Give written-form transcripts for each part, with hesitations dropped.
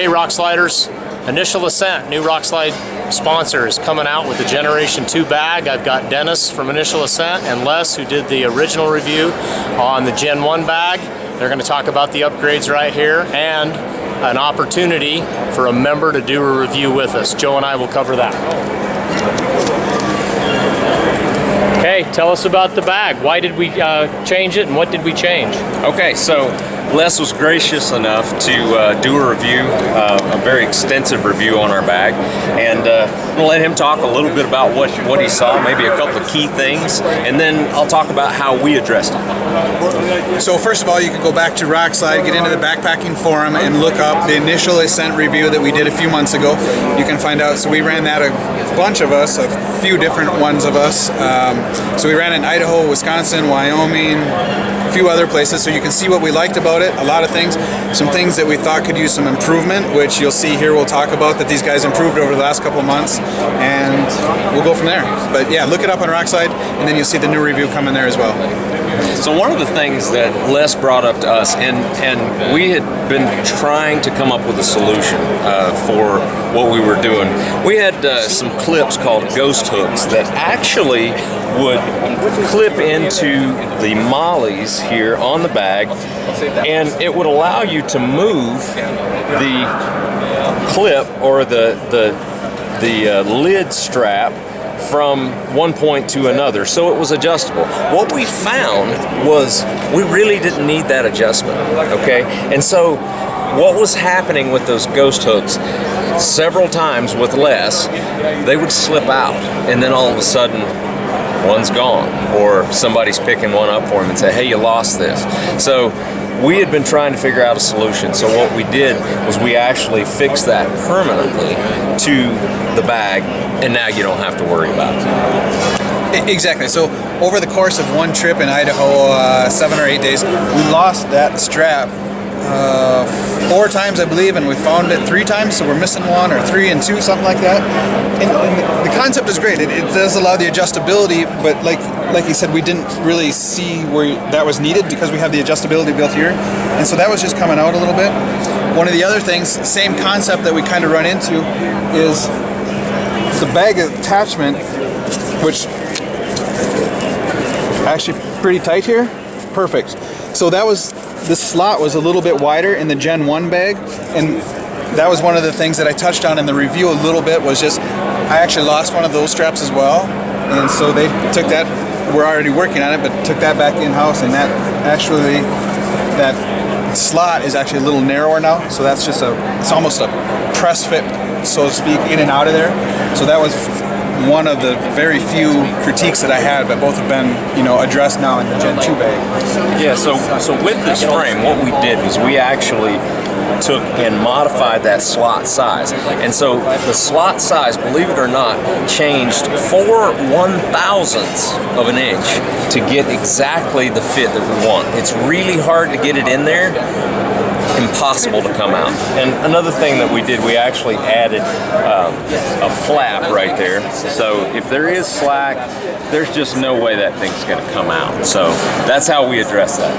Hey Roksliders, Initial Ascent, new Rokslide sponsor, is coming out with the Generation 2 bag. I've got Dennis from Initial Ascent and Les, who did the original review on the Gen 1 bag. They're going to talk about the upgrades right here and an opportunity for a member to do a review with us. Joe and I will cover that. Okay, tell us about the bag. Why did we change it and what did we change? Okay, so Les was gracious enough to do a review, a very extensive review on our bag, and I'm going to let him talk a little bit about what he saw, maybe a couple of key things, and then I'll talk about how we addressed them. So first of all, you can go back to Rokslide, get into the backpacking forum, and look up the Initial Ascent review that we did a few months ago. You can find out, so we ran that, a bunch of us, a few different ones of us. So we ran in Idaho, Wisconsin, Wyoming, a few other places, so you can see what we liked about it, a lot of things, some things that we thought could use some improvement, which you'll see here, we'll talk about that these guys improved over the last couple of months, and we'll go from there. But yeah, look it up on Rokslide, and then you'll see the new review coming there as well. So one of the things that Les brought up to us, and we had been trying to come up with a solution for what we were doing. We had some clips called ghost hooks that actually would clip into the mollies here on the bag, and it would allow you to move the clip or the lid strap from one point to another, so it was adjustable. What we found was we really didn't need that adjustment, okay? And so what was happening with those ghost hooks, several times with Les, they would slip out, and then all of a sudden one's gone, or somebody's picking one up for him and say, hey, you lost this. So we had been trying to figure out a solution. So what we did was we actually fixed that permanently to the bag, and now you don't have to worry about it. Exactly. So over the course of one trip in Idaho, 7 or 8 days, we lost that strap 4 times, I believe, and we found it 3 times, so we're missing 1 or 3 and 2, something like that. And the concept is great. It does allow the adjustability, but like you said, we didn't really see where that was needed because we have the adjustability built here, and so that was just coming out a little bit. One of the other things, same concept that we kind of run into, is the bag attachment, which actually pretty tight here. Perfect. So that was, this slot was a little bit wider in the Gen 1 bag, and that was one of the things that I touched on in the review a little bit, was just I actually lost one of those straps as well, and so they took that, we're already working on it, but took that back in-house, and that actually, that slot is actually a little narrower now, so that's just it's almost a press fit, so to speak, in and out of there. So that was one of the very few critiques that I had, but both have been, addressed now in the Gen 2 bag. Yeah, so with this frame, what we did was we actually took and modified that slot size. And so the slot size, believe it or not, changed 4 1/1000ths of an inch to get exactly the fit that we want. It's really hard to get it in there, impossible to come out. And another thing that we did, we actually added a flap right there. So if there is slack, there's just no way that thing's going to come out. So that's how we address that.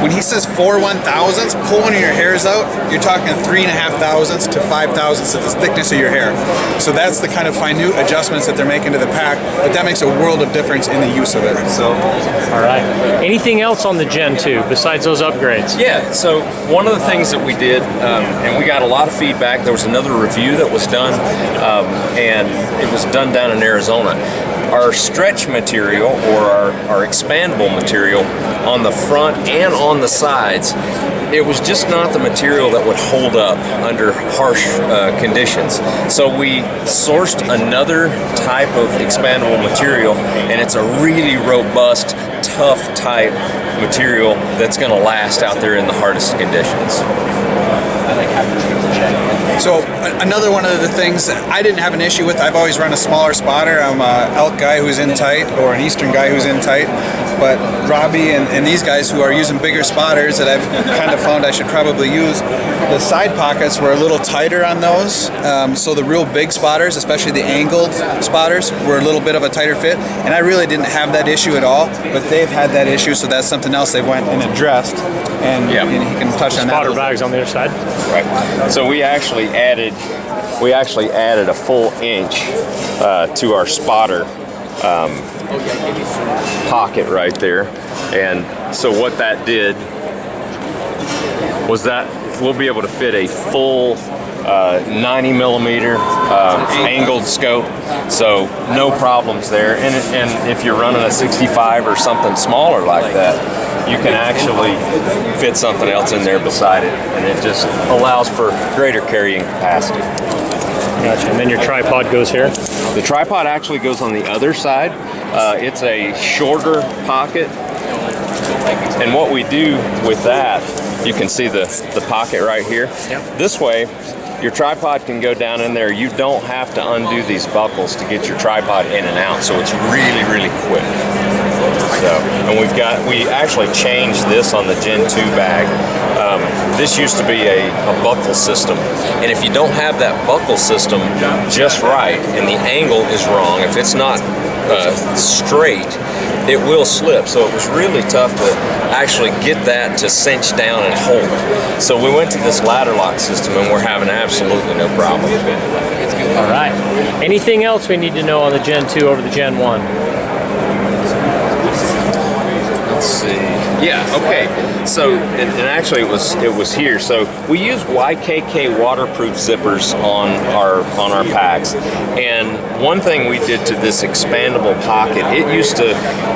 When he says 4 1/1000ths, pull one of your hairs out, you're talking 3.5 thousandths to 5 thousandths of the thickness of your hair. So that's the kind of minute adjustments that they're making to the pack, but that makes a world of difference in the use of it. So, all right. Anything else on the Gen 2 besides those upgrades? Yeah, so one of the things that we did, and we got a lot of feedback, there was another review that was done, and it was done down in Arizona. Our stretch material, or our expandable material, on the front and on the sides, it was just not the material that would hold up under harsh conditions. So we sourced another type of expandable material, and it's a really robust, tough type material that's going to last out there in the hardest conditions. So another one of the things that I didn't have an issue with, I've always run a smaller spotter. I'm an elk guy who's in tight, or an eastern guy who's in tight. But Robbie and these guys who are using bigger spotters that I've kind of found I should probably use, the side pockets were a little tighter on those. So the real big spotters, especially the angled spotters, were a little bit of a tighter fit. And I really didn't have that issue at all, but they've had that issue, so that's something else they went and addressed. And, Yeah. and he can touch on that. Spotter bags on the other side. Right. So we actually added a full inch to our spotter pocket right there, and so what that did was that we'll be able to fit a full 90 millimeter angled scope, so no problems there. And if you're running a 65 or something smaller like that, you can actually fit something else in there beside it, and it just allows for greater carrying capacity. Gotcha. And then your tripod goes here. The tripod actually goes on the other side. It's a shorter pocket, and what we do with that, you can see the pocket right here. Yep. This way, your tripod can go down in there. You don't have to undo these buckles to get your tripod in and out, so it's really, really quick. So, and we actually changed this on the Gen 2 bag. This used to be a buckle system, and if you don't have that buckle system just right and the angle is wrong, if it's not straight, it will slip. So it was really tough to actually get that to cinch down and hold. So we went to this ladder lock system, and we're having absolutely no problem. All right. Anything else we need to know on the Gen 2 over the Gen 1? Let's see. Yeah. Okay. So, and actually, it was here. So we use YKK waterproof zippers on our packs. And one thing we did to this expandable pocket, it used to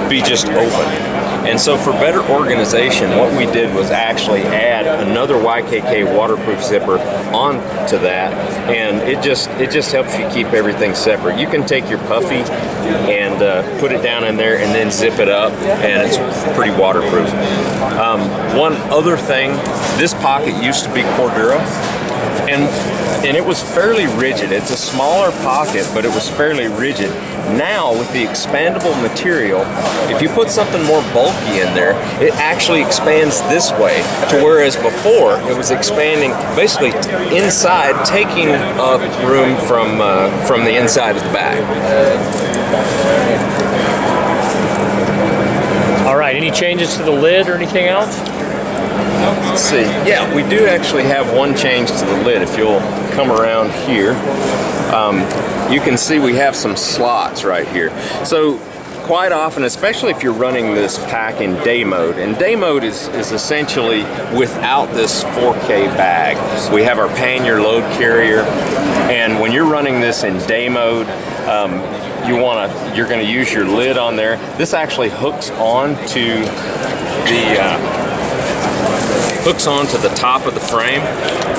be just open. And so for better organization, what we did was actually add another YKK waterproof zipper onto that, and it just helps you keep everything separate. You can take your Puffy and put it down in there and then zip it up, and it's pretty waterproof. One other thing, this pocket used to be Cordura, and it was fairly rigid. It's a smaller pocket, but it was fairly rigid. Now, with the expandable material, if you put something more bulky in there, it actually expands this way, to whereas before it was expanding basically inside, taking up room from the inside of the bag. All right. Any changes to the lid or anything else? Let's see. Yeah, we do actually have one change to the lid. If you'll come around here, you can see we have some slots right here. So quite often, especially if you're running this pack in day mode, and day mode is essentially without this 4K bag. We have our pannier load carrier, and when you're running this in day mode, you're going to use your lid on there. This actually hooks on to the top of the frame,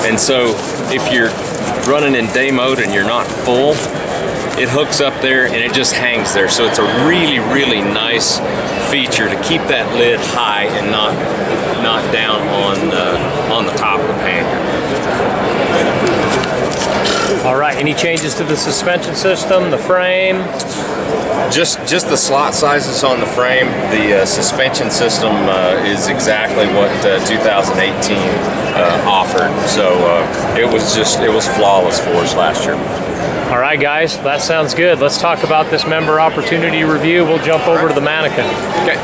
and so if you're running in day mode and you're not full, it hooks up there and it just hangs there. So it's a really, really nice feature to keep that lid high and not down on the top of the pannier. All right. Any changes to the suspension system, the frame? Just the slot sizes on the frame. The suspension system is exactly what 2018 offered. So it was flawless for us last year. All right, guys. That sounds good. Let's talk about this member opportunity review. We'll jump over to the mannequin. Okay.